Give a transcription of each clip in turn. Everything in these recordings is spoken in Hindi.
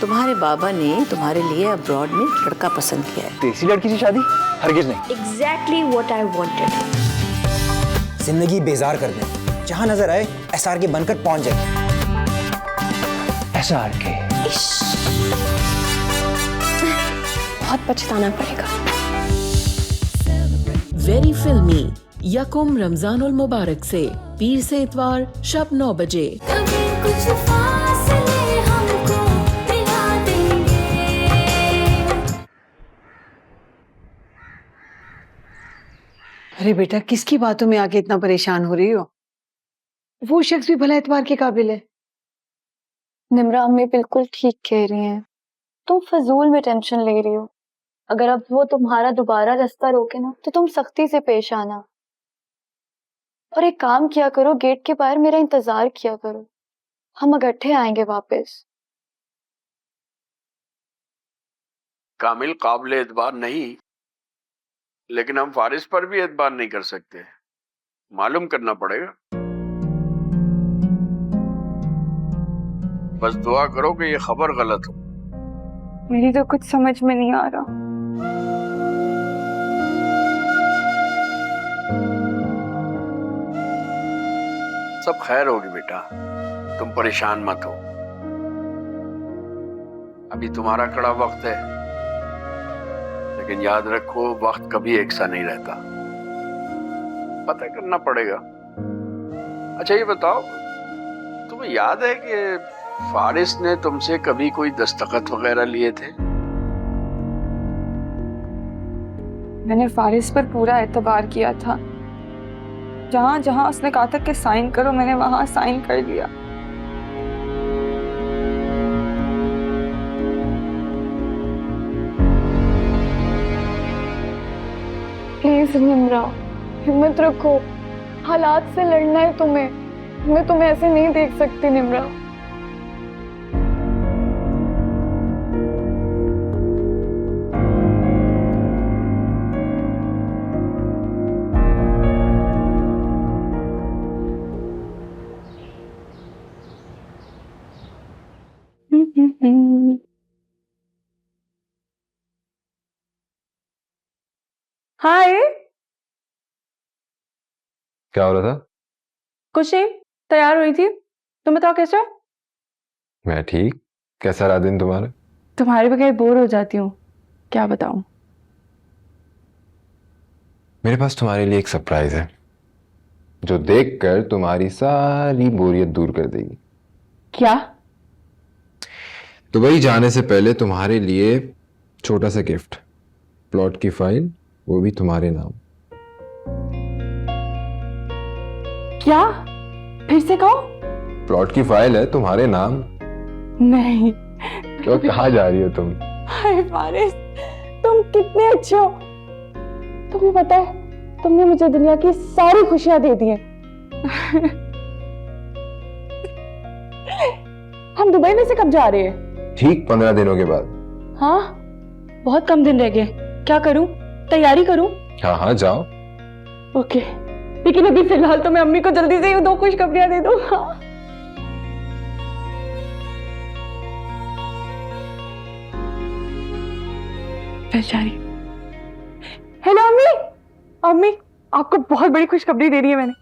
तुम्हारे बाबा ने तुम्हारे लिए अब्रॉड में एक लड़का पसंद किया है। देसी लड़की से शादी? हरगिज नहीं। Exactly what I wanted. जिंदगी बेजार कर दे, जहां नजर आए एसआर के बनकर पहुंच जाए। एसआर के बहुत पछताना पड़ेगा। वेरी फिल्मी यकुम रमजानुल मुबारक से पीर से इतवार शब 9 बजे। अरे बेटा, किसकी बातों में आके इतना परेशान हो रही हो? वो शख्स भी भला एतबार के काबिल है। निम्रा अम्मी बिल्कुल ठीक कह रही हैं। तुम फजूल में टेंशन ले रही हो। अगर अब वो तुम्हारा दोबारा रास्ता रोके ना तो तुम सख्ती से पेश आना। और एक काम किया करो, गेट के बाहर मेरा इंतजार किया करो, हम इकट्ठे आएंगे वापस। कामिल काबिल एतबार नहीं, लेकिन हम फारिस पर भी एतबार नहीं कर सकते। मालूम करना पड़ेगा। बस दुआ करो कि ये खबर गलत हो। मेरी तो कुछ समझ में नहीं आ रहा। सब खैर होगी बेटा, तुम परेशान मत हो। अभी तुम्हारा कड़ा वक्त है, लेकिन याद रखो वक्त कभी एक सा नहीं रहता। पता करना पड़ेगा। अच्छा ये बताओ, तुम्हें याद है कि फारिस ने तुमसे कभी कोई दस्तखत वगैरह लिए थे? मैंने फारिस पर पूरा एतबार किया था। जहां जहां उसने कहा था कि साइन करो, मैंने वहां साइन कर दिया। प्लीज निम्रा, हिम्मत रखो। हालात से लड़ना है तुम्हें। मैं तुम्हें ऐसे नहीं देख सकती निम्रा। हाय। क्या हो रहा था? कुछ नहीं, तैयार हुई थी। तुम बताओ कैसे? मैं ठीक। कैसा रहा दिन तुम्हारा? तुम्हारे बगैर बोर हो जाती हूँ, क्या बताऊं। मेरे पास तुम्हारे लिए एक सरप्राइज है जो देखकर तुम्हारी सारी बोरियत दूर कर देगी। क्या? दुबई जाने से पहले तुम्हारे लिए छोटा सा गिफ्ट, प्लॉट की फाइल, वो भी तुम्हारे नाम। क्या? फिर से कहो। प्लॉट की फाइल है तुम्हारे नाम। नहीं। तो कहाँ जा रही हो तुम? हाय फारिस, तुम कितने अच्छे हो। तुम्हें पता है, तुमने मुझे दुनिया की सारी खुशियां दे दी हैं। हम दुबई में से कब जा रहे हैं? ठीक 15 दिनों के बाद। हाँ, बहुत कम दिन रह गए। क्या करूं? तैयारी करूं? हाँ हाँ जाओ। ओके, लेकिन अभी फिलहाल तो मैं अम्मी को जल्दी से 2 खुशखबरियां दे दूं। हाँ। बेचारी। हेलो अम्मी। अम्मी, आपको बहुत बड़ी खुशखबरी दे दी है मैंने।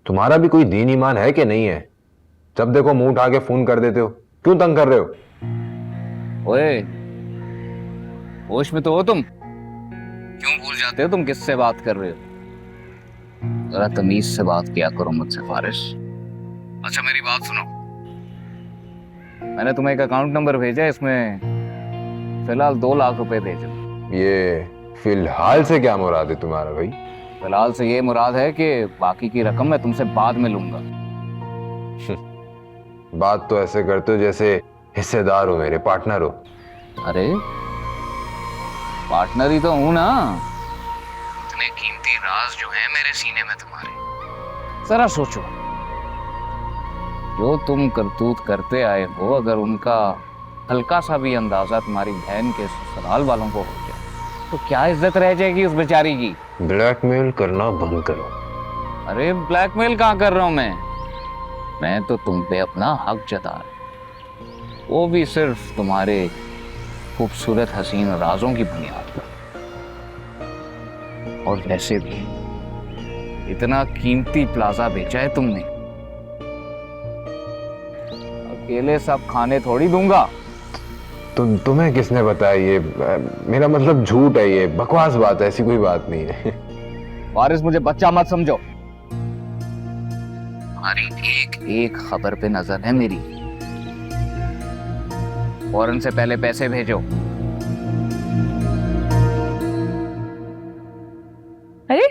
तुम्हारा भी कोई दीन ईमान है कि नहीं है? जब देखो मुंह उठा के फोन कर देते हो, क्यों तंग कर रहे हो? ओए, होश में तो हो तुम? क्यों भूल जाते हो तुम किससे बात कर रहे हो? जरा तमीज से बात किया करो मुझसे फारिस। अच्छा मेरी बात सुनो, मैंने तुम्हें एक अकाउंट नंबर भेजा है, इसमें फिलहाल 2 लाख रुपए भेजो। ये फिलहाल से क्या मुराद है तुम्हारा भाई? फिलहाल से ये मुराद है कि बाकी की रकम मैं तुमसे बाद में लूंगा। बात तो ऐसे करते हो जैसे हिस्सेदार हो, मेरे पार्टनर हो। अरे पार्टनर ही तो हूं ना। इतने कीमती राज जो हैं मेरे सीने में तुम्हारे, जरा सोचो, जो तुम करतूत करते आए हो, अगर उनका हल्का सा भी अंदाजा तुम्हारी बहन के ससुराल वालों को हो जाए तो क्या इज्जत रह जाएगी उस बेचारी की? ब्लैकमेल करना बंद करो। अरे ब्लैकमेल कहाँ कर रहा हूं मैं तो तुम पे अपना हक जता रहा हूं, वो भी सिर्फ तुम्हारे खूबसूरत हसीन राजों की बुनियाद पर। और वैसे भी इतना कीमती प्लाजा बेचा है तुमने, अकेले सब खाने थोड़ी दूंगा। तुम्हें किसने बताया ये? मेरा मतलब झूठ है, ये बकवास बात है, ऐसी कोई बात नहीं है। वारिस मुझे बच्चा मत समझो, तुम्हारी एक एक खबर पे नजर है मेरी। फौरन से पहले पैसे भेजो। अरे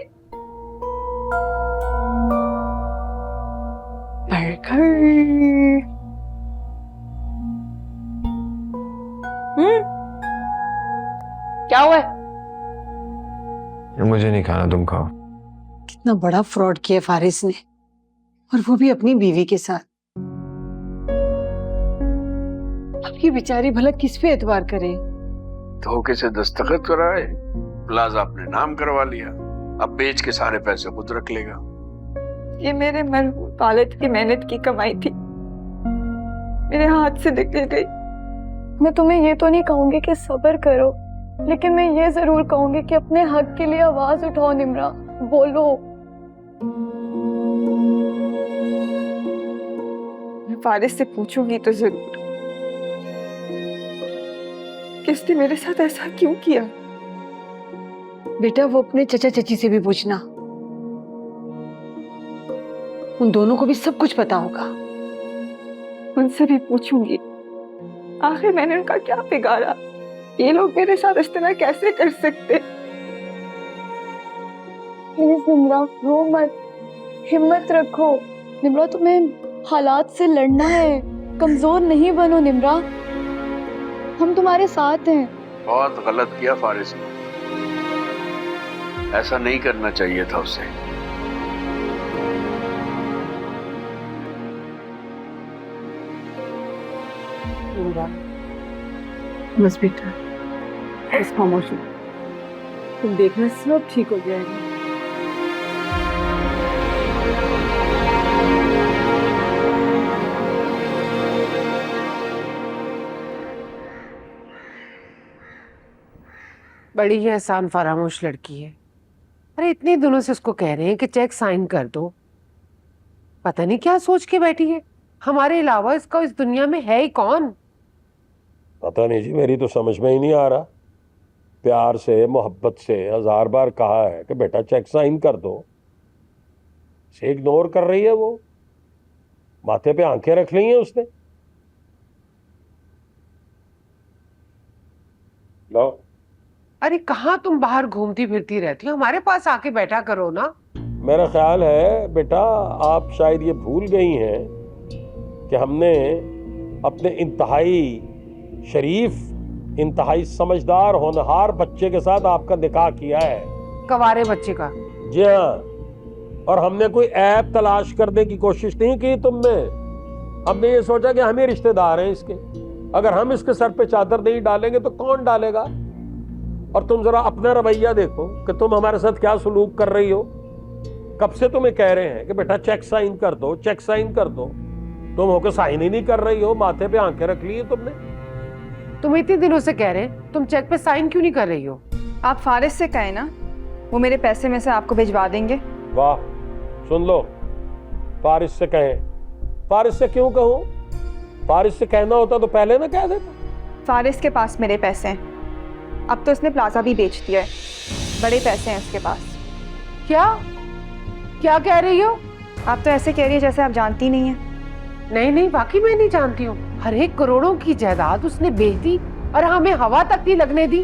बर्गर। क्या हुआ है? मुझे नहीं खाना, तुम खाओ। कितना बड़ा फ्रॉड किया फारिस ने, और वो भी अपनी बीवी के साथ। अब ये बेचारी भला किस पे एतबार करे? धोखे से दस्तखत कराए, प्लाजा अपने नाम करवा लिया, अब बेच के सारे पैसे खुद रख लेगा। ये मेरे मरहूम वालिद की मेहनत की कमाई थी, मेरे हाथ से निकल गई। मैं तुम्हें ये तो नहीं कहूंगी कि सब्र करो, लेकिन मैं ये जरूर कहूंगी कि अपने हक के लिए आवाज उठाओ। निम्रा, बोलो। मैं फारिस से पूछूंगी तो जरूर कि इसने मेरे साथ ऐसा क्यों किया। बेटा, वो अपने चचा चची से भी पूछना, उन दोनों को भी सब कुछ पता होगा। उनसे भी पूछूंगी, आखिर मैंने उनका क्या बिगाड़ा? ये लोग मेरे साथ इस तरह कैसे कर सकते? प्लीज निम्रा, रो मत, हिम्मत रखो। निम्रा, तुम्हें हालात से लड़ना है, कमजोर नहीं बनो। निम्रा, हम तुम्हारे साथ हैं। बहुत गलत किया फारिस ने, ऐसा नहीं करना चाहिए था उसे। बस बेटा, बस खामोश हो, तुम देखना सब ठीक हो जाएगा। बड़ी ही एहसान फरामोश लड़की है। अरे इतने दिनों से उसको कह रहे हैं कि चेक साइन कर दो, पता नहीं क्या सोच के बैठी है। हमारे अलावा इसका इस दुनिया में है ही कौन? पता नहीं जी, मेरी तो समझ में ही नहीं आ रहा। प्यार से मोहब्बत से 1000 बार कहा है कि बेटा चेक साइन कर दो, से इग्नोर कर रही है। वो माथे पे आंखें रख ली हैं उसने। लो। अरे कहाँ तुम बाहर घूमती फिरती रहती हो, हमारे पास आके बैठा करो ना। मेरा ख्याल है बेटा आप शायद ये भूल गई हैं कि हमने अपने इंतहाई शरीफ, इंतहाई समझदार होनहार बच्चे के साथ आपका निकाह किया है। कवारे बच्चे का? जी हाँ, और हमने कोई ऐप तलाश करने की कोशिश नहीं की तुम में। हमने ये सोचा कि हम ही रिश्तेदार हैं इसके, अगर हम इसके सर पे चादर नहीं डालेंगे तो कौन डालेगा। और तुम जरा अपना रवैया देखो कि तुम हमारे साथ क्या सलूक कर रही हो। कब से तुम्हें कह रहे हैं कि बेटा चेक साइन कर दो, चेक साइन कर दो, तुम होकर साइन ही नहीं कर रही हो। माथे पे आंखें रख ली है तुमने। तुम इतने दिनों से कह रहे हैं, तुम चेक पे साइन क्यों नहीं कर रही हो? आप फारिस से कहें ना, वो मेरे पैसे में से आपको भिजवा देंगे। वाह, सुन लो, फारिस से कहें। फारिस से क्यों कहूं? फारिस से कहना होता तो पहले ना कह देता। फारिस के पास मेरे पैसे हैं, अब तो इसने प्लाजा भी बेच दिया है, बड़े पैसे हैं उसके पास। क्या क्या कह रही हो? आप तो ऐसे कह रही है जैसे आप जानती नहीं है। नहीं नहीं, वाकई मैं नहीं जानती हूँ। हर एक करोड़ों की जायदाद उसने बेच दी और हमें हवा तक नहीं लगने दी।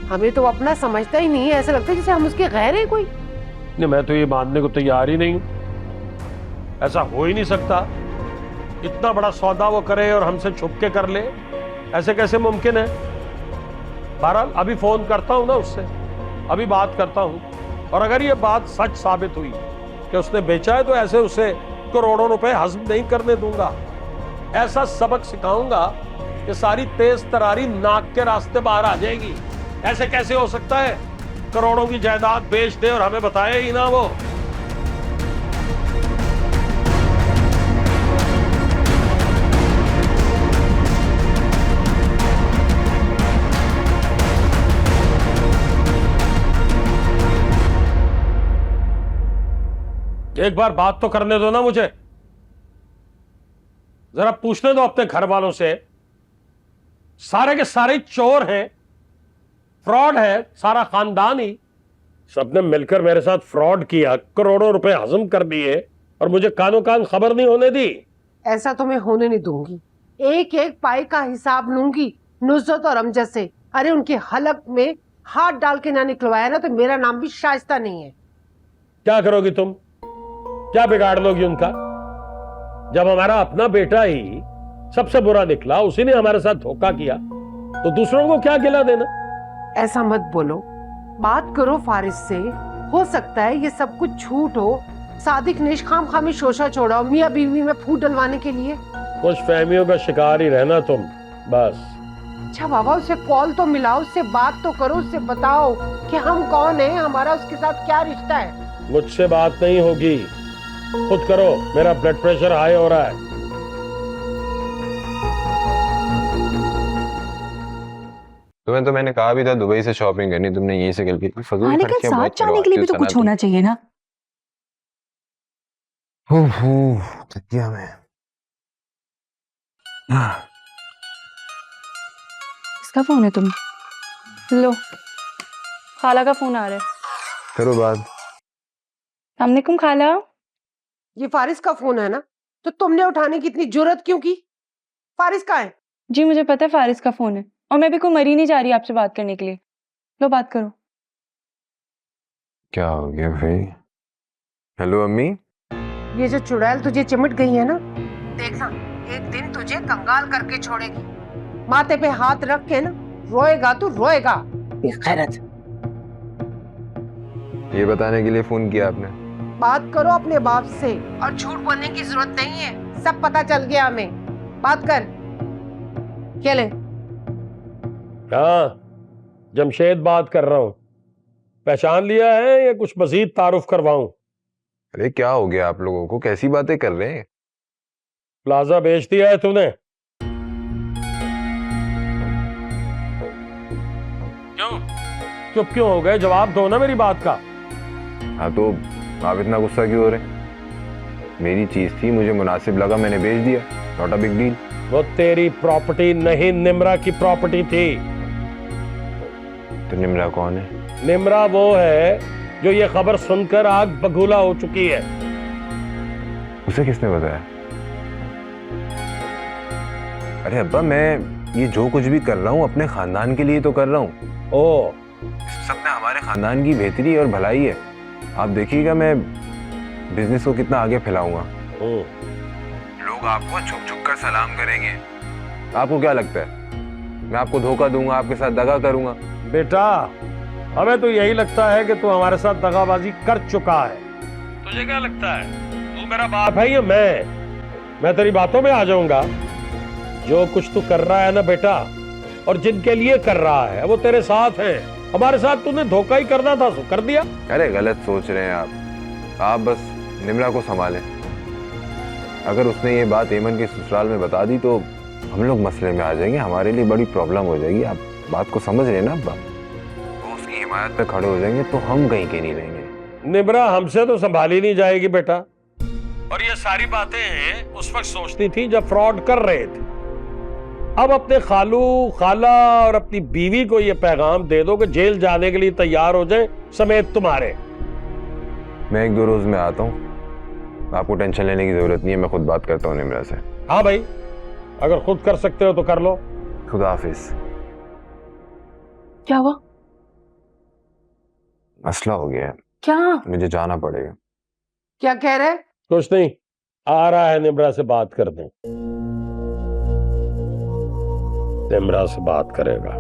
हमें तो अपना समझता ही नहीं है, ऐसा लगता है जैसे हम उसके गैर हैं कोई। नहीं, मैं तो ये मानने को तैयार ही नहीं हूं। ऐसा हो ही नहीं सकता, इतना बड़ा सौदा वो करे और हमसे छुप के कर ले, ऐसे कैसे मुमकिन है। बहरहाल अभी फोन करता हूं ना उससे, अभी बात करता हूं, और अगर ये बात सच साबित हुई कि उसने बेचा है तो ऐसे उसे करोड़ों रुपए हजम नहीं करने दूंगा। ऐसा सबक सिखाऊंगा कि सारी तेज तरारी नाक के रास्ते बाहर आ जाएगी। ऐसे कैसे हो सकता है? करोड़ों की जायदाद बेच दे और हमें बताए ही ना वो। एक बार बात तो करने दो ना मुझे, जरा पूछने दो अपने घर वालों से। सारे के सारे चोर हैं, फ्रॉड है सारा खानदान ही। सबने मिलकर मेरे साथ फ्रॉड किया, करोड़ों रुपए हजम कर दिए और मुझे कानों कान खबर नहीं होने दी। ऐसा तो मैं होने नहीं दूंगी। एक एक पाई का हिसाब लूंगी नुसरत और अमजद से। अरे उनके हलक में हाथ डाल के ना निकलवाया ना तो मेरा नाम भी शाइस्ता नहीं है। क्या करोगी तुम? क्या बिगाड़ लोगी उनका? जब हमारा अपना बेटा ही सबसे बुरा निकला, उसी ने हमारे साथ धोखा किया, तो दूसरों को क्या गिला देना? ऐसा मत बोलो, बात करो फारिस से। हो सकता है ये सब कुछ झूठ हो। सादिक ने खाम खामी शोशा छोड़ा मियाँ बीवी में फूट डलवाने के लिए। कुछ फहमियों का शिकार ही रहना तुम, बस। अच्छा बाबा, उसे कॉल तो मिलाओ, उससे बात तो करो, उससे बताओ कि हम कौन है, हमारा उसके साथ क्या रिश्ता है। मुझसे बात नहीं होगी, खुद करो। मेरा ब्लड प्रेशर हाई हो रहा है। तुम्हें तो मैंने कहा भी था दुबई से शॉपिंग करनी, तुमने यहीं से करके फजूल लेकिन खर्चियां साथ बहुत जाने के लिए भी तो कुछ होना चाहिए ना। थक गया मैं। किसका फोन है तुम? लो, खाला का फोन आ रहा है। करो बात। अस्सलामुअलैकुम खाला। ये फारिस का फोन है ना, तो तुमने उठाने की इतनी जुर्रत क्यों की? फारिस कहाँ है? जी मुझे पता है फारिस का फोन है, और मैं भी कोई मरी नहीं जा रही आपसे बात करने के लिए। लो बात करो। क्या हो गया भाई? हेलो अम्मी। ये जो चुड़ैल तुझे चिमट गई है ना, देखना एक दिन तुझे कंगाल करके छोड़ेगी। माथे पे हाथ रख के ना रोएगा तू, रोएगा। बेगैरत। ये बताने के लिए फोन किया आपने? बात करो अपने बाप से, और झूठ बोलने की जरूरत नहीं है, सब पता चल गया हमें। बात कर। क्या ले? हाँ, जमशेद बात कर रहा हूँ। पहचान लिया है या कुछ मजीद तारुफ करवाऊं? अरे क्या हो गया आप लोगों को, कैसी बातें कर रहे हैं? प्लाजा बेच दिया है तूने? क्यों चुप क्यों हो गए? जवाब दो ना मेरी बात का। हाँ तो आप इतना गुस्सा क्यों हो रहे? मेरी चीज थी, मुझे मुनासिब लगा, मैंने बेच दिया। Not a big deal. वो तेरी प्रॉपर्टी नहीं, निम्रा की प्रॉपर्टी थी। तो निम्रा कौन है? निम्रा वो है जो ये खबर सुनकर आग बगूला हो चुकी है। उसे किसने बताया? अरे अब्बा, मैं ये जो कुछ भी कर रहा हूँ अपने खानदान के लिए तो कर रहा हूँ। ओ, सब में हमारे खानदान की बेहतरी और भलाई है। आप देखिएगा मैं बिजनेस को कितना आगे फैलाऊंगा। लोग आपको झुक झुक कर सलाम करेंगे। आपको क्या लगता है मैं आपको धोखा दूंगा, आपके साथ दगा करूंगा? बेटा, हमें तो यही लगता है कि तू हमारे साथ दगाबाजी कर चुका है। तुझे क्या लगता है तू मेरा बाप है या मैं तेरी बातों में आ जाऊंगा? जो कुछ तू कर रहा है ना बेटा, और जिनके लिए कर रहा है वो तेरे साथ हैं। हमारे साथ तूने धोखा ही करना था, सो कर दिया। अरे गलत सोच रहे हैं आप बस निम्रा को संभालें। अगर उसने ये बात एमन के ससुराल में बता दी तो हम लोग मसले में आ जाएंगे, हमारे लिए बड़ी प्रॉब्लम हो जाएगी। आप बात को समझ रहे ना अब्बा? वो उसकी हिमायत पे खड़े हो जाएंगे तो हम कहीं के नहीं रहेंगे। निम्रा हमसे तो संभाली नहीं जाएगी बेटा। और ये सारी बातें उस वक्त सोचनी थी जब फ्रॉड कर रहे थे। अब अपने खालू, खाला और अपनी बीवी को ये पैगाम दे दो कि जेल जाने के लिए तैयार हो जाए, समेत तुम्हारे। मैं 1-2 रोज में आता हूँ, आपको टेंशन लेने की जरूरत नहीं है, मैं खुद बात करता हूँ निम्रा से। हाँ भाई, अगर खुद कर सकते हो तो कर लो। खुदा हाफिज। क्या हुआ? मसला हो गया है। क्या? मुझे जाना पड़ेगा। क्या कह रहे? कुछ नहीं, आ रहा है निम्रा से बात कर दें। निम्रा से बात करेगा।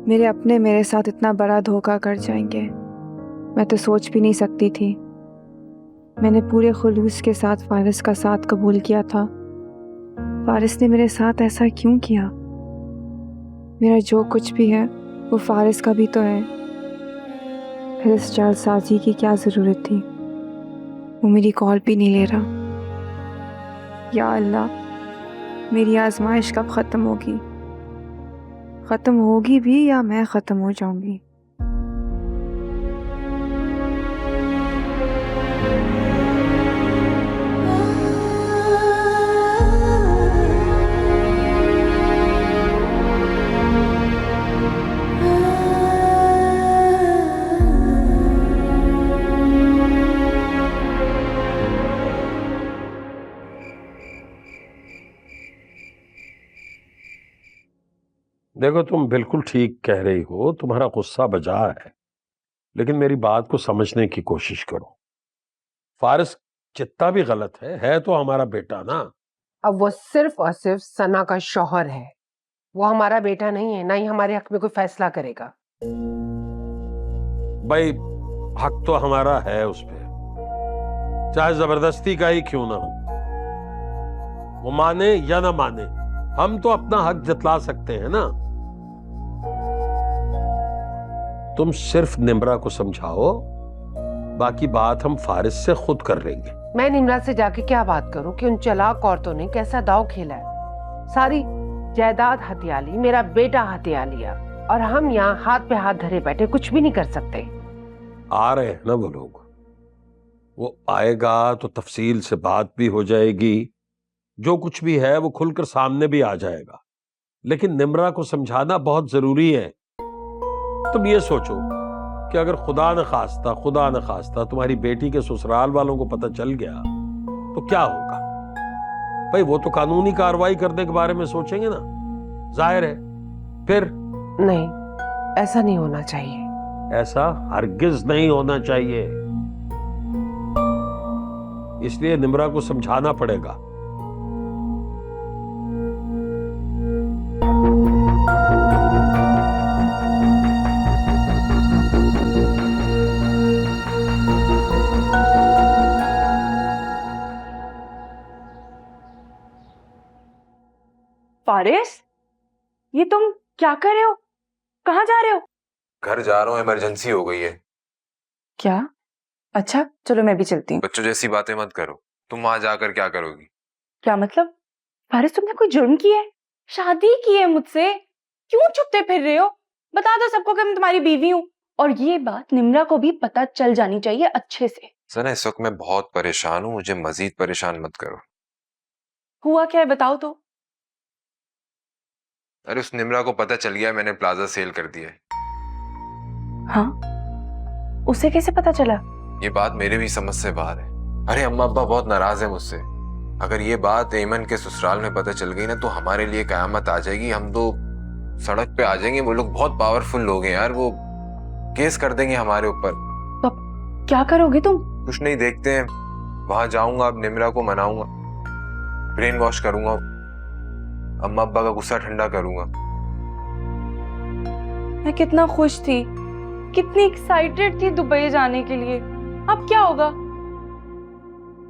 मेरे अपने मेरे साथ इतना बड़ा धोखा कर जाएंगे, मैं तो सोच भी नहीं सकती थी। मैंने पूरे खुलूस के साथ फारिस का साथ कबूल किया था। फारिस ने मेरे साथ ऐसा क्यों किया? मेरा जो कुछ भी है वो फारिस का भी तो है। फिर इस जालसाजी की क्या ज़रूरत थी? वो मेरी कॉल भी नहीं ले रहा। या अल्लाह, मेरी आजमाइश कब ख़त्म होगी? ख़त्म होगी भी या मैं ख़त्म हो जाऊंगी? देखो, तुम बिल्कुल ठीक कह रही हो, तुम्हारा गुस्सा बजा है, लेकिन मेरी बात को समझने की कोशिश करो। फारिस जितना भी गलत है तो हमारा बेटा ना। अब वो सिर्फ और सिर्फ सना का शौहर है, वो हमारा बेटा नहीं है, ना ही हमारे हक में कोई फैसला करेगा। भाई, हक तो हमारा है उस पे, चाहे जबरदस्ती का ही क्यों ना हो। वो माने या ना माने, हम तो अपना हक जतला सकते हैं ना। तुम सिर्फ निम्रा को समझाओ, बाकी बात हम फारिस से खुद कर लेंगे। मैं निम्रा से जाके क्या बात करूं कि उन चालाक औरतों ने कैसा दाव खेला है। सारी जायदाद हथिया ली, मेरा बेटा हथिया लिया, और हम यहाँ हाथ पे हाथ धरे बैठे कुछ भी नहीं कर सकते। आ रहे हैं ना वो लोग, वो आएगा तो तफसील से बात भी हो जाएगी, जो कुछ भी है वो खुलकर सामने भी आ जाएगा। लेकिन निम्रा को समझाना बहुत जरूरी है। तुम ये सोचो कि अगर खुदा न खास्ता तुम्हारी बेटी के ससुराल वालों को पता चल गया तो क्या होगा? भाई, वो तो कानूनी कार्रवाई करने के बारे में सोचेंगे ना, जाहिर है। फिर नहीं, ऐसा नहीं होना चाहिए। ऐसा हरगिज नहीं होना चाहिए, इसलिए निम्रा को समझाना पड़ेगा। फारिस, ये तुम क्या कर रहे हो? कहाँ जा रहे हो? घर जा रहा हूँ, इमरजेंसी हो गई है। क्या? अच्छा, चलो मैं भी चलती हूँ। बच्चों जैसी बातें मत करो, तुम वहां जाकर क्या करोगी? क्या मतलब? फारिस, तुमने कोई जुर्म किया है? शादी की है मुझसे? क्यों छुपते फिर रहे हो? बता दो सबको कि मैं तुम्हारी बीवी हूँ, और ये बात निम्रा को भी पता चल जानी चाहिए अच्छे से। सना, इस वक्त मैं बहुत परेशान हूँ, मुझे मजीद परेशान मत करो। हुआ क्या है, बताओ तो। अरे, उस निम्रा को पता चल गया मैंने प्लाजा सेल कर दिया है। हाँ? उसे कैसे पता चला? ये बात मेरे भी समझ से बाहर है। अरे, अम्मा अब्बा बहुत नाराज है मुझसे। अगर ये बात एमन के ससुराल में पता चल गई ना तो हमारे लिए कयामत आ जाएगी। हम तो सड़क पे आ जाएंगे। वो लोग बहुत पावरफुल लोग हैं यार, वो केस कर देंगे हमारे ऊपर। तो क्या करोगे तुम? कुछ नहीं, देखते हैं। वहां जाऊंगा, अब निम्रा को मनाऊंगा, ब्रेन वॉश करूंगा, अम्मा अब्बा का गुस्सा ठंडा करूंगा। मैं कितना खुश थी, कितनी एक्साइटेड थी दुबई जाने के लिए। अब क्या होगा?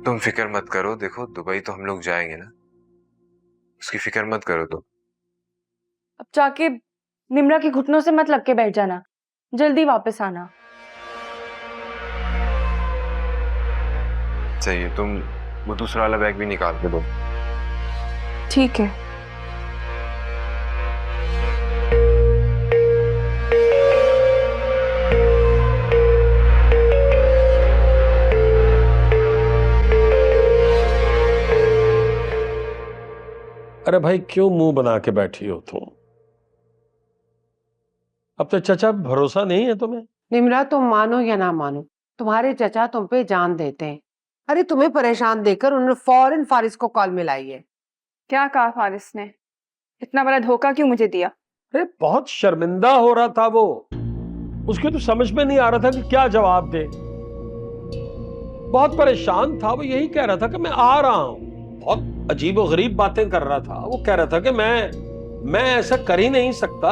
तुम फिक्र मत करो, देखो दुबई तो हम लोग जाएंगे ना, उसकी फिक्र मत करो तुम। अब जाके निम्रा के घुटनों से मत लग के बैठ जाना, जल्दी वापस आना। सही है, तुम वो दूसरा वाला बैग भी निकाल के दो। ठीक है। अरे भाई, क्यों मुंह बना के बैठी हो तुम? अब तो चचा भरोसा नहीं है तुम्हें? निम्रा, तुम मानो या ना मानो, तुम्हारे चचा तुम पे जान देते हैं। अरे, तुम्हें परेशान देखकर उन्होंने फौरन फारिस को कॉल मिलाई है। क्या कहा फारिस ने? इतना बड़ा धोखा क्यों मुझे दिया? अरे, बहुत शर्मिंदा हो रहा था वो, उसके तो समझ में नहीं आ रहा था कि क्या जवाब दे। बहुत परेशान था वो, यही कह रहा था कि मैं आ रहा हूं। बहुत अजीब और गरीब बातें कर रहा था। वो कह रहा था कि मैं ऐसा कर ही नहीं सकता।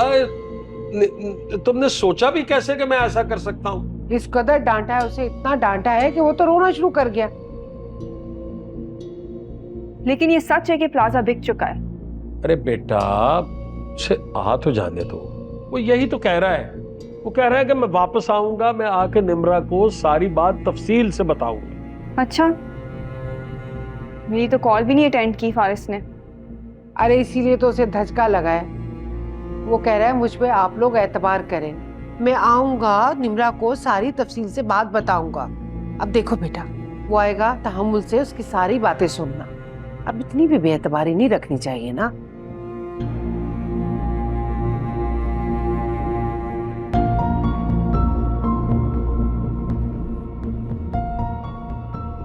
तुमने सोचा भी कैसे कि मैं ऐसा कर सकता हूं? इस कदर डांटा है उसे, इतना डांटा है कि वो तो रोना शुरू कर गया। लेकिन ये सच है कि प्लाजा बिक चुका है। अरे बेटा से आ तो जाने दो, वो यही तो कह रहा है। वो कह रहा है कि मैं वापस आऊंगा, मैं आके निम्रा को सारी बात तफसील से बताऊंगा। अच्छा, मेरी तो कॉल भी नहीं अटेंड की फारिस ने। अरे इसीलिए तो उसे धचका लगा है। वो कह रहा है मुझ पे आप लोग एतबार करें, मैं आऊंगा, निम्रा को सारी तफसील से बात बताऊंगा। अब देखो बेटा, वो आएगा तहम्मुल से उसकी सारी बातें सुनना। अब इतनी भी बेएतबारी नहीं रखनी चाहिए ना।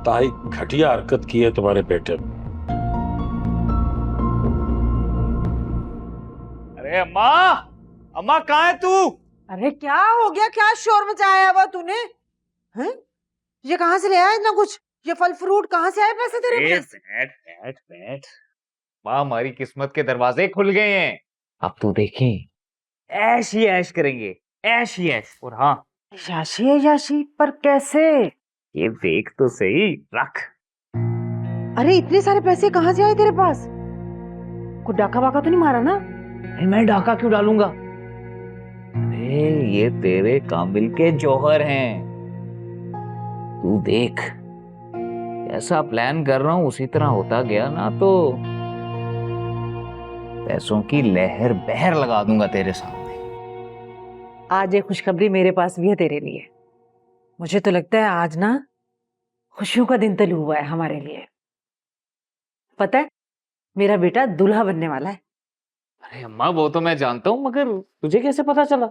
ताई घटिया हरकत की है तुम्हारे बेटे ने। अरे अम्मा, अम्मा कहाँ है तू? अरे क्या हो गया, क्या शोर मचाया हुआ तूने? हैं? ये कहाँ से ले आया इतना कुछ? ये फल फ्रूट कहाँ से आए पैसे तेरे पास? बैठ। माँ, हमारी किस्मत के दरवाजे खुल गए हैं। अब तू देखें, ऐश ही ऐश करेंगे, ऐश ही ऐश। और हाँ, याशी है याशी, पर कैसे? ये देख तो सही, रख। अरे इतने सारे पैसे कहाँ से आए तेरे पास? कोई डाका वाका तो नहीं मारा ना? मैं डाका क्यों डालूंगा? अरे ये तेरे काबिल के जौहर हैं। तू देख, ऐसा प्लान कर रहा हूं उसी तरह होता गया ना तो पैसों की लहर बहर लगा दूंगा तेरे सामने। आज एक खुशखबरी मेरे पास भी है तेरे लिए। मुझे तो लगता है आज ना खुशियों का दिन तलू हुआ है हमारे लिए। पता है, मेरा बेटा दूल्हा बनने वाला है। अरे अम्मा, वो तो मैं जानता हूँ, मगर तुझे कैसे पता चला?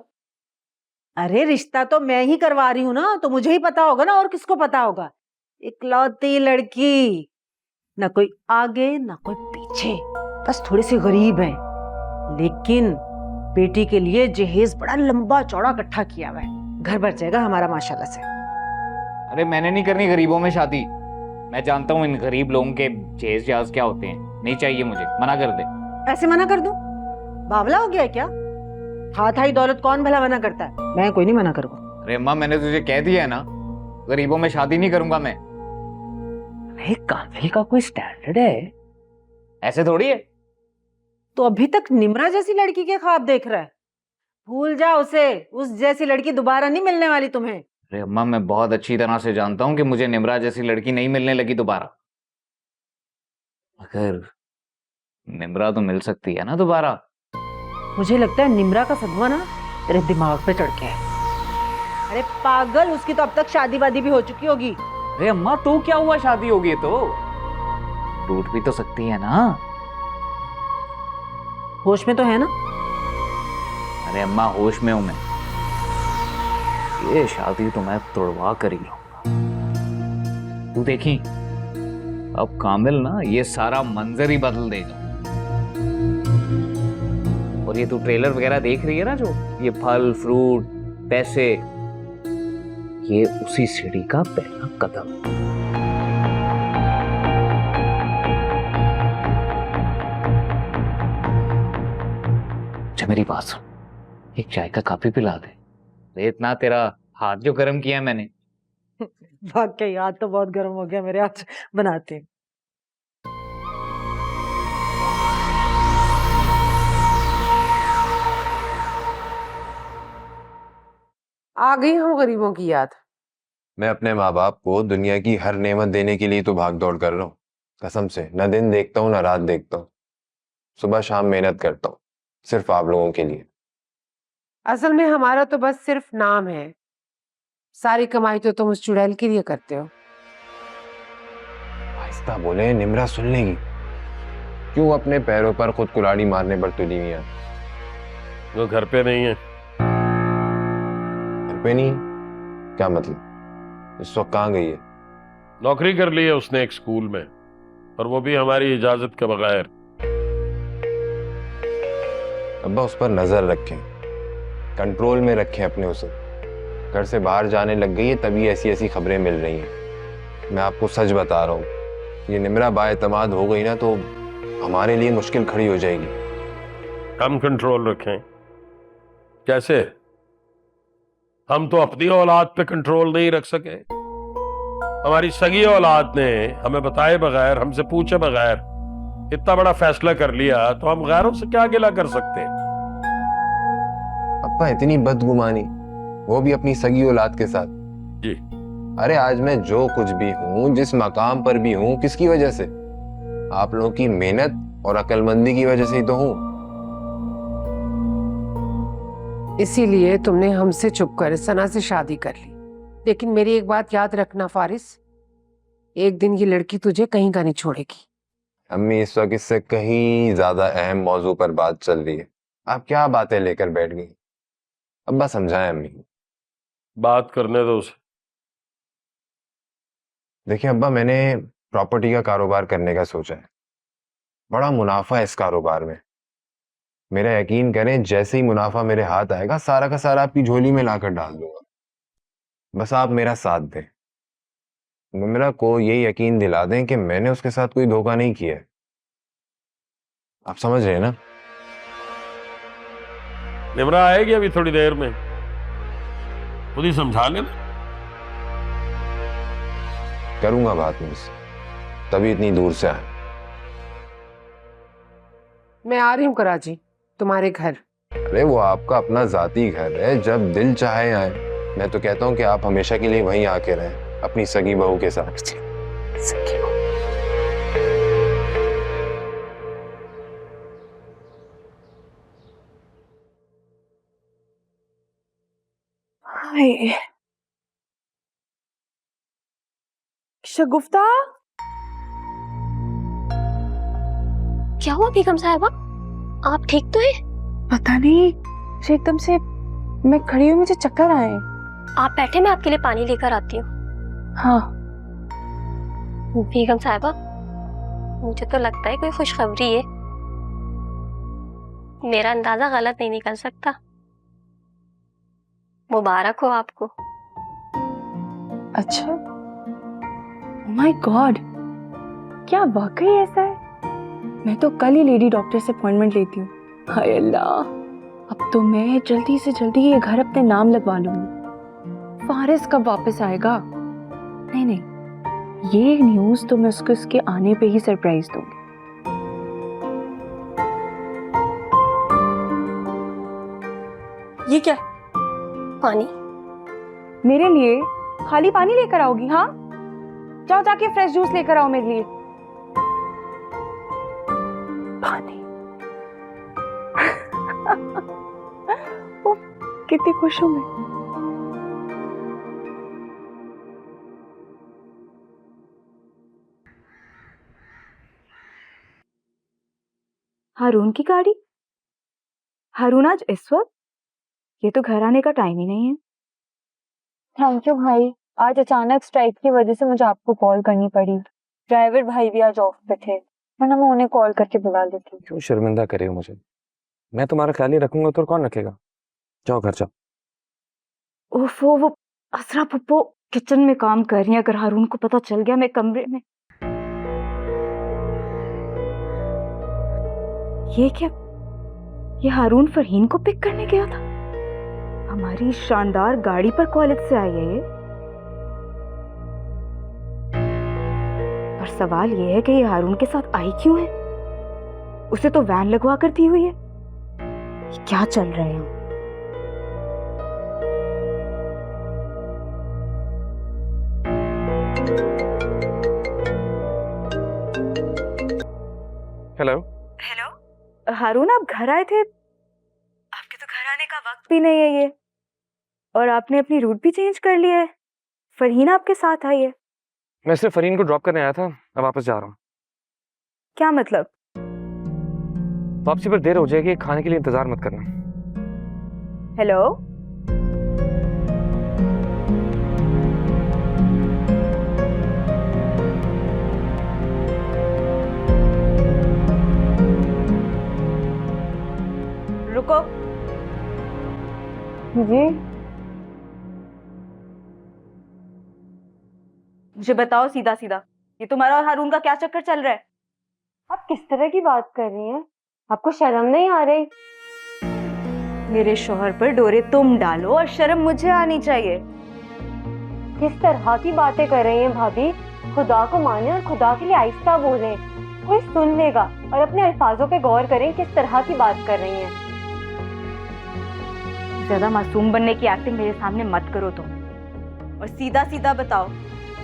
अरे रिश्ता तो मैं ही करवा रही हूँ ना, तो मुझे ही पता होगा ना, और किसको पता होगा? इकलौती लड़की, ना कोई आगे ना कोई पीछे, बस थोड़ी सी गरीब है, लेकिन बेटी के लिए जहेज बड़ा लंबा चौड़ा इकट्ठा किया हुआ है। घर भर जाएगा हमारा माशाल्लाह से। अरे मैंने नहीं करनी गरीबों में शादी। मैं जानता हूँ इन गरीब लोगों के जहेज जहाज क्या होते हैं। नहीं चाहिए मुझे, मना कर दे। ऐसे मना कर दूं? बावला हो गया है क्या? हाथ आई दौलत कौन भला मना करता है? मैं कोई नहीं मना करूंगा। अरे अम्मा, मैंने तुझे कह दिया है ना, गरीबों में शादी नहीं करूंगा मैं। अरे काबिल का कोई स्टैंडर्ड है, ऐसे थोड़ी है। तो अभी तक निम्रा जैसी लड़की के ख्वाब देख रहा है? भूल जा उसे, उस जैसी लड़की दोबारा नहीं मिलने वाली तुम्हें। अरे अम्मा, मैं बहुत अच्छी तरह से जानता हूं कि मुझे निम्रा जैसी लड़की नहीं मिलने लगी दोबारा। मगर निम्रा तो मिल सकती है ना दोबारा। मुझे लगता है निम्रा का सदमा ना तेरे दिमाग पे चढ़ गया है। अरे पागल, उसकी तो अब तक शादी वादी भी हो चुकी होगी। अरे अम्मा, तो क्या हुआ, शादी होगी तो टूट भी तो सकती है ना। होश में तो है ना? अरे अम्मा, होश में हूं मैं। ये शादी तो मैं तोड़वा कर ही लूंगा। तू देखी, अब कामिल ना ये सारा मंजर ही बदल देगा। और ये तू ट्रेलर वगैरह देख रही है ना, जो ये फल फ्रूट पैसे, ये उसी सीढ़ी का पहला कदम। अच्छा मेरी बात सुन, एक चाय का कप ही पिला दे। इतना तेरा हाथ जो गर्म किया मैंने। वाकई हाथ तो बहुत गर्म हो गया मेरे हाथ बनाते हैं। आ गई हम गरीबों की याद। मैं अपने माँ बाप को दुनिया की हर नेमत देने के लिए तो भाग दौड़ कर रहा हूँ। कसम से, न दिन देखता हूँ न रात देखता हूँ, सुबह शाम मेहनत करता हूँ सिर्फ आप लोगों के लिए। असल में हमारा तो बस सिर्फ नाम है, सारी कमाई तो तुम उस चुड़ैल के लिए करते हो। आहिस्ता बोले, निम्रा सुन लेगी। क्यों अपने पैरों पर खुद कुल्हाड़ी मारने पर तुली हुई है? वो घर पे नहीं है। घर पे नहीं? क्या मतलब? इस वक्त कहाँ गई है? नौकरी कर ली है उसने एक स्कूल में, और वो भी हमारी इजाजत के बगैर। अब्बा उस पर नजर रखें, कंट्रोल में रखें अपने उसे। घर से बाहर जाने लग गई है तभी ऐसी ऐसी खबरें मिल रही हैं। मैं आपको सच बता रहा हूँ, ये निम्रा बाएतमाद हो गई ना तो हमारे लिए मुश्किल खड़ी हो जाएगी। हम कंट्रोल रखें? कैसे? हम तो अपनी औलाद पे कंट्रोल नहीं रख सके। हमारी सगी औलाद ने हमें बताए बगैर, हमसे पूछे बगैर इतना बड़ा फैसला कर लिया तो हम गैरों से क्या गिला कर सकते हैं? अब्बा इतनी बदगुमानी, वो भी अपनी सगी औलाद के साथ। जी। अरे आज मैं जो कुछ भी हूँ, जिस मकाम पर भी हूँ, किसकी वजह से? आप लोगों की मेहनत और अक्लमंदी की वजह से ही तो हूँ। इसीलिए तुमने हमसे चुप कर सना से शादी कर ली। लेकिन मेरी एक बात याद रखना फारिस, एक दिन ये लड़की तुझे कहीं का नहीं छोड़ेगी। अम्मी इस वक्त इससे कहीं ज्यादा अहम मौजू पर बात चल रही है। आप क्या बातें लेकर बैठ गई? अब्बा समझाएं अम्मी। बात करने दो उसे। देखिए अब्बा, मैंने प्रॉपर्टी का कारोबार करने का सोचा है। बड़ा मुनाफा है इस कारोबार में। मेरा यकीन करें, जैसे ही मुनाफा मेरे हाथ आएगा सारा का सारा आपकी झोली में लाकर डाल दूंगा। बस आप मेरा साथ दें। निम्रा को ये यकीन दिला दें कि मैंने उसके साथ कोई धोखा नहीं किया है। आप समझ रहे हैं ना? निम्रा आएगी अभी थोड़ी देर में, खुद ही समझा लेना। करूंगा बात में उससे, तभी इतनी दूर से आए। मैं आ रही हूँ कराची, तुम्हारे घर। अरे वो आपका अपना जाती घर है, जब दिल चाहे आए। मैं तो कहता हूँ कि आप हमेशा के लिए वहीं आके रहें अपनी सगी बहू के साथ। सगी बहू। हाय शगुफ्ता, क्या हुआ बेगम साहिबा, आप ठीक तो है? पता नहीं मुझे एकदम से मैं खड़ी हुई, मुझे चक्कर आए। आप बैठे, मैं आपके लिए पानी लेकर आती हूँ। हाँ बेगम साहिबा, मुझे तो लगता है कोई खुशखबरी है। मेरा अंदाजा गलत नहीं निकल सकता। मुबारक हो आपको। अच्छा, माय गॉड, क्या वाकई ऐसा है? मैं तो कल ही लेडी डॉक्टर से अपॉइंटमेंट लेती हूँ। हाय अल्लाह, अब तो मैं जल्दी से जल्दी ये घर अपने नाम लगवा लूंगी। फारिस कब वापस आएगा? नहीं नहीं, ये न्यूज़ तो मैं उसको उसके आने पे ही सरप्राइज दूंगी। ये क्या? पानी। मेरे लिए खाली पानी लेकर आओगी? हाँ, जाओ जाके फ्रेश जूस लेकर आओ मेरे लिए। पानी। कितनी खुश हूं मैं। हारून की गाड़ी? हारून आज इस वक्त? ये तो घर आने का टाइम ही नहीं है। थैंक यू भाई, आज अचानक स्ट्राइक की वजह से मुझे आपको कॉल करनी पड़ी। ड्राइवर भाई भी आज ऑफ पे थे, वरना मैं उन्हें कॉल करके बुला लेती। क्यों शर्मिंदा करे हो मुझे? मैं तुम्हारा ख्याल ही रखूंगा तो कौन रखेगा? जाओ घर जाओ। ओफो, वो असरा पप्पो किचन में काम कर रही है। अगर हारून को पता चल गया मैं कमरे में। ये क्या? ये हारून फरहीन को पिक करने गया था? हमारी शानदार गाड़ी पर कॉलेज से आई है ये। पर सवाल ये है कि ये हारून के साथ आई क्यों है? उसे तो वैन लगवा कर दी हुई है। ये क्या चल रहा है यहाँ? हेलो हेलो हारून, आप घर आए थे? आपके तो घर आने का वक्त भी नहीं है ये, और आपने अपनी रूट भी चेंज कर लिया है। फरहीन आपके साथ आई है? मैं सिर्फ फरहीन को ड्रॉप करने आया था, अब वापस जा रहा हूँ। क्या मतलब? वापसी पर देर हो जाएगी, खाने के लिए इंतजार मत करना। हेलो, रुको जी, मुझे बताओ सीधा सीधा, ये तुम्हारा और हारून का क्या चक्कर चल रहा है? आप किस तरह की बात कर रही हैं? आपको शर्म नहीं आ रही? मेरे शोहर पर डोरे तुम डालो और शर्म मुझे आनी चाहिए। किस तरह की बातें कर रही हैं भाभी? खुदा को माने और खुदा के लिए आहिस्ता बोलें। कोई सुन लेगा। और अपने अल्फाजों पे गौर करें किस तरह की बात कर रही हैं। ज्यादा मासूम बनने की एक्टिंग मेरे सामने मत करो तुम। और सीधा सीधा बताओ,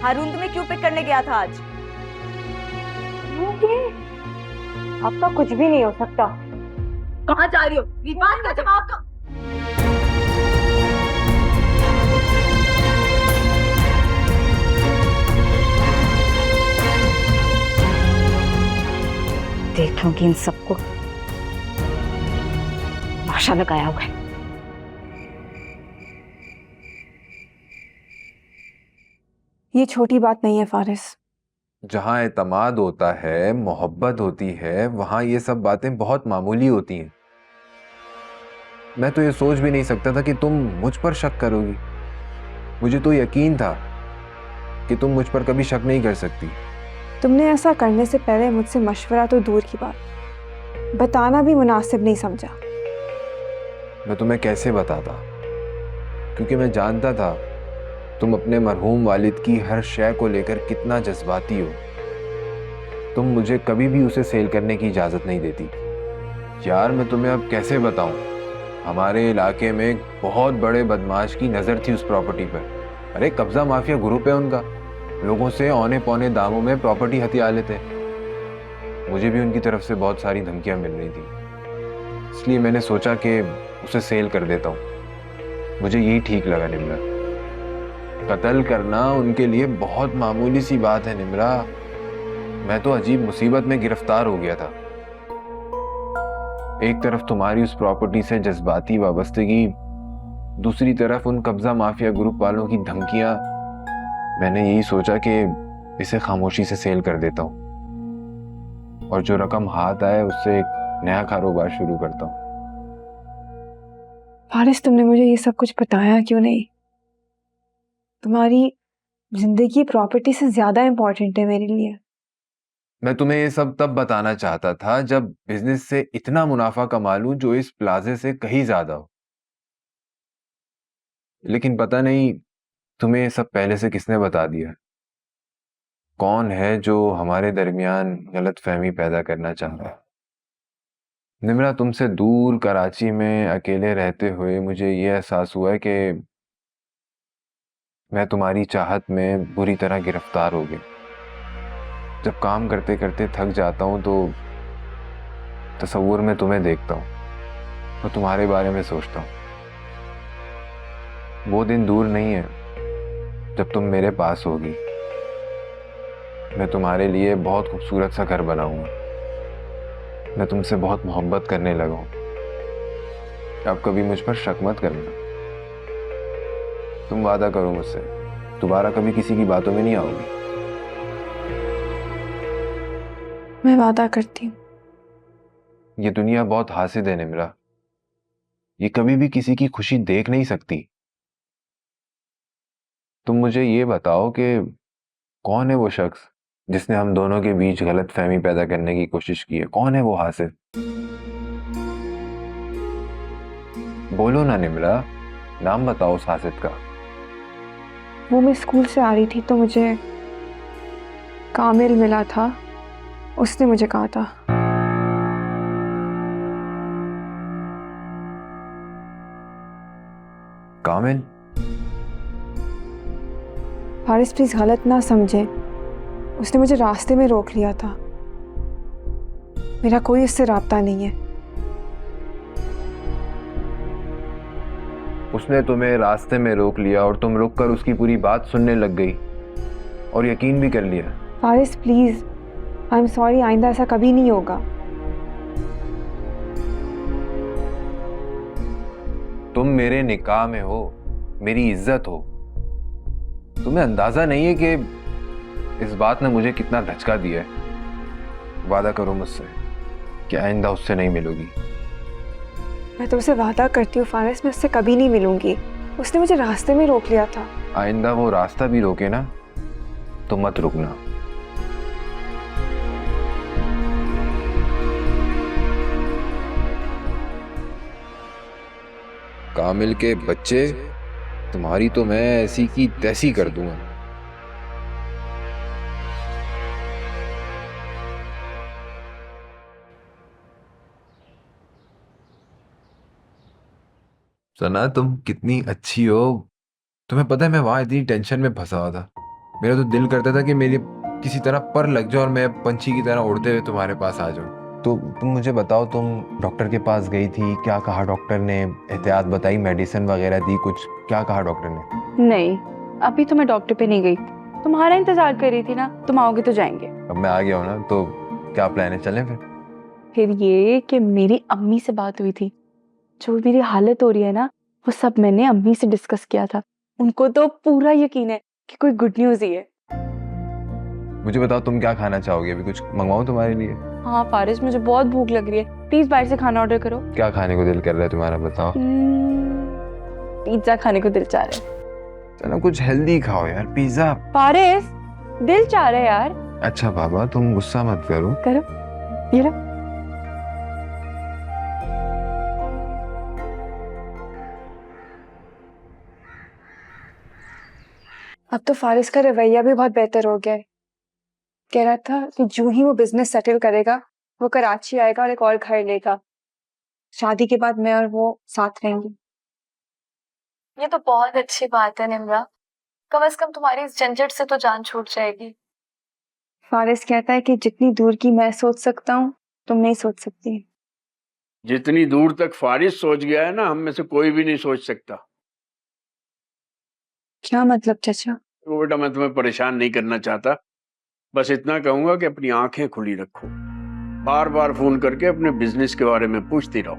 हारून तुम्हें क्यों पिक करने गया था आज? आपका कुछ भी नहीं हो सकता। कहाँ जा रही हो? ये बात का जवाब दो। देख लूंगी इन सबको, माशा लगाया हुआ है। ये छोटी बात नहीं है फारिस। जहाँ एतमाद होता है, मोहब्बत होती है, वहाँ ये सब बातें बहुत मामूली होती हैं। मैं तो ये सोच भी नहीं सकता था कि तुम मुझ पर शक करोगी। मुझे तो यकीन था कि तुम मुझ पर कभी शक नहीं कर सकती। तुमने ऐसा करने से पहले मुझसे मशवरा तो दूर की बात, बताना भी मुनासिब नहीं समझा। मैं तुम्हें कैसे बताता, क्योंकि मैं जानता था तुम अपने मरहूम वालिद की हर शय को लेकर कितना जज्बाती हो। तुम मुझे कभी भी उसे सेल करने की इजाज़त नहीं देती। यार मैं तुम्हें अब कैसे बताऊं, हमारे इलाके में एक बहुत बड़े बदमाश की नज़र थी उस प्रॉपर्टी पर। अरे कब्ज़ा माफिया ग्रुप है उनका, लोगों से औने पौने दामों में प्रॉपर्टी हथिया लेते। मुझे भी उनकी तरफ से बहुत सारी धमकियां मिल रही थी, इसलिए मैंने सोचा कि उसे सेल कर देता हूँ। मुझे यही ठीक लगा निम्रा। कत्ल करना उनके लिए बहुत मामूली सी बात है निम्रा। मैं तो अजीब मुसीबत में गिरफ्तार हो गया था। एक तरफ तुम्हारी उस प्रॉपर्टी से जज्बाती वाबस्तगी, दूसरी तरफ उन कब्जा माफिया ग्रुप वालों की धमकियां। मैंने यही सोचा कि इसे खामोशी से सेल कर देता हूं और जो रकम हाथ आए उससे एक नया कारोबार शुरू करता हूं। फारिस तुमने मुझे ये सब कुछ बताया क्यों नहीं? तुम्हारी जिंदगी प्रॉपर्टी से ज्यादा इंपॉर्टेंट है मेरे लिए। मैं तुम्हें ये सब तब बताना चाहता था जब बिजनेस से इतना मुनाफा कमा लूं जो इस प्लाजे से कहीं ज्यादा हो। लेकिन पता नहीं तुम्हें ये सब पहले से किसने बता दिया। कौन है जो हमारे दरमियान गलतफहमी पैदा करना चाह रहा है। निम्रा, तुमसे दूर कराची में अकेले रहते हुए मुझे ये एहसास हुआ है कि मैं तुम्हारी चाहत में बुरी तरह गिरफ्तार हो गया। जब काम करते करते थक जाता हूं तो तसव्वुर में तुम्हें देखता हूं और तुम्हारे बारे में सोचता हूं। वो दिन दूर नहीं है जब तुम मेरे पास होगी। मैं तुम्हारे लिए बहुत खूबसूरत सा घर बनाऊंगा। मैं तुमसे बहुत मोहब्बत करने लगा हूं। अब कभी मुझ पर शक मत करना। तुम वादा करो मुझसे, दोबारा कभी किसी की बातों में नहीं आओगी। मैं वादा करती हूँ। ये दुनिया बहुत हासिद है निम्रा, ये कभी भी किसी की खुशी देख नहीं सकती। तुम मुझे ये बताओ कि कौन है वो शख्स जिसने हम दोनों के बीच गलत फहमी पैदा करने की कोशिश की है? कौन है वो हासिद? बोलो ना निम्रा, नाम बताओ उस हासिद का। वो मैं स्कूल से आ रही थी तो मुझे कामिल मिला था। उसने मुझे कहा था कामिल? फारिस प्लीज गलत ना समझे, उसने मुझे रास्ते में रोक लिया था। मेरा कोई उससे राब्ता नहीं है। उसने तुम्हें रास्ते में रोक लिया और तुम रुककर उसकी पूरी बात सुनने लग गई और यकीन भी कर लिया। Faris please, I am sorry, आइंदा ऐसा कभी नहीं होगा। तुम मेरे निकाह में हो, मेरी इज्जत हो। तुम्हें अंदाजा नहीं है कि इस बात ने मुझे कितना धचका दिया है। वादा करो मुझसे कि आइंदा उससे नहीं मिलोगी। मैं तुमसे वादा करती हूँ फारिस, मैं उससे कभी नहीं मिलूंगी। उसने मुझे रास्ते में रोक लिया था। आइंदा वो रास्ता भी रोके ना तो मत रुकना। कामिल के बच्चे, तुम्हारी तो मैं ऐसी की तैसी कर दूंगा। सना तुम कितनी अच्छी हो। तुम्हें पता है मैं वहां इतनी टेंशन में फंसा हुआ था। मेरा तो दिल करता था कि मेरी किसी तरह पर लग जाओ और मैं पंछी की तरह उड़ते हुए तुम्हारे पास आ जाऊं। तो तुम मुझे बताओ, तुम डॉक्टर के पास गई थी, क्या कहा डॉक्टर ने? एहतियात बताई, मेडिसिन वगैरह दी, कुछ क्या कहा डॉक्टर ने? नहीं, अभी तो मैं डॉक्टर पे नहीं गई, तुम्हारा इंतजार कर रही थी ना, तुम आओगे तो जाएंगे। अब मैं आ गया हूं ना, तो क्या प्लान है, चलें फिर ये कि मेरी अम्मी से बात हुई थी, जो मेरी हालत हो रही है ना वो सब मैंने अम्मी से डिस्कस किया था। उनको तो पूरा यकीन है कि कोई गुड न्यूज ही है। मुझे बताओ तुम क्या खाना चाहोगे? अभी कुछ मंगवाऊं तुम्हारे लिए? हाँ फारिस, मुझे बहुत भूख लग रही है, प्लीज बाहर से खाना ऑर्डर करो। क्या खाने को दिल कर रहा है तुम्हारा, बताओ। पिज्जा खाने को दिल चाह रहा है। चलो कुछ हेल्दी खाओ यार, पिज्जा। फारिस, दिल चाह रहा है यार। अच्छा बाबा तुम गुस्सा मत करो। ये लो। अब तो फारिस का रवैया भी बहुत बेहतर हो गया है। कह रहा था कि जो ही वो बिजनेस सेटल करेगा वो कराची आएगा और एक और घर लेगा। शादी के बाद मैं और वो साथ रहेंगे। ये तो बहुत अच्छी बात है निम्रा, कम से कम तुम्हारी इस झंझट से तो जान छूट जाएगी। फारिस कहता है कि जितनी दूर की मैं सोच सकता हूँ तुम नहीं सोच सकती। जितनी दूर तक फारिस सोच गया है ना, हम में से कोई भी नहीं सोच सकता। क्या मतलब चाचा? तो बेटा मैं तुम्हें परेशान नहीं करना चाहता, बस इतना कहूंगा कि अपनी आंखें खुली रखो, बार बार फोन करके अपने बिजनेस के बारे में पूछती रहो।